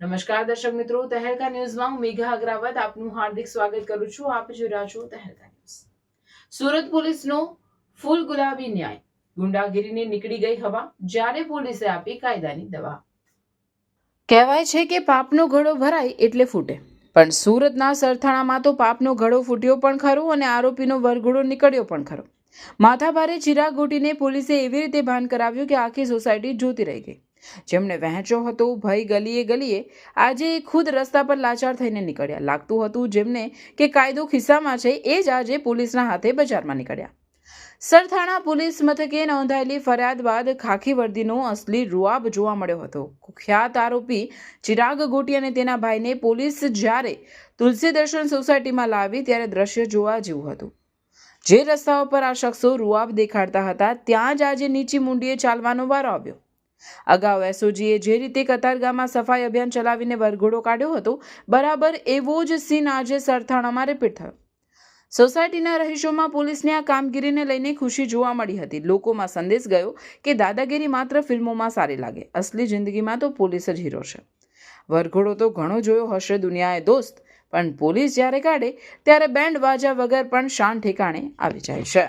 નમસ્કાર દર્શક મિત્રો, તહેલકા ન્યૂઝમાં હું મેઘા અગ્રવાલ આપનું હાર્દિક સ્વાગત કરું છું. આપ જોઈ રહ્યા છો તહેલકા ન્યૂઝ. સુરત પોલીસનો ફૂલ ગુલાબી ન્યાય, ગુંડાગીરીને નીકળી ગઈ હવા, જ્યારે પોલીસે આપી કાયદાની દવા. કહેવાય છે કે પાપનો ઘડો ભરાય એટલે ફૂટે, પણ સુરતના સરથાણામાં તો પાપનો ઘડો ફૂટ્યો પણ ખરો અને આરોપીનો વરઘોડો નીકળ્યો પણ ખરો. માથાભારે ચિરાગ ગોટીને પોલીસે એવી રીતે ભાન કરાવ્યું કે આખી સોસાયટી જોતી રહી ગઈ. જેમને વહેંચો હતો ભય ગલીએ ગલીએ, આજે ખુદ રસ્તા પર લાચાર થઈને નીકળ્યા. લાગતું હતું જેમને કે કાયદો ખિસ્સામાં છે એ જ આજે પોલીસના હાથે બજારમાં નીકળ્યા. સરથાણા પોલીસ મથકે નોંધાયેલી ફરિયાદ બાદ ખાખી વર્દીનો અસલી રૂઆબ જોવા મળ્યો હતો. કુખ્યાત આરોપી ચિરાગ ગોટી અને તેના ભાઈને પોલીસ જ્યારે તુલસી દર્શન સોસાયટીમાં લાવી ત્યારે દ્રશ્ય જોવા જેવું હતું. જે રસ્તાઓ પર આ શખ્સો રૂઆબ દેખાડતા હતા ત્યાં જ આજે નીચી મુંડીએ ચાલવાનો વારો આવ્યો. અગાઉ એસઓજીએ જે રીતે કતારગામમાં સફાઈ અભિયાન ચલાવીને વરઘોડો કાઢ્યો હતો, બરાબર એવો જ સીન આજે સરથાણામાં રિપીટ થયો. સોસાયટીના રહીશોમાં પોલીસની આ કામગીરીને લઈને ખુશી જોવા મળી હતી. લોકોમાં સંદેશ ગયો કે દાદાગીરી માત્ર ફિલ્મોમાં સારી લાગે, અસલી જિંદગીમાં તો પોલીસ જ હીરો છે. વરઘોડો તો ઘણો જોયો હશે દુનિયાએ દોસ્ત, પણ પોલીસ જ્યારે કાઢે ત્યારે બેન્ડ વાજા વગર પણ શાન ઠેકાણે આવી જાય છે.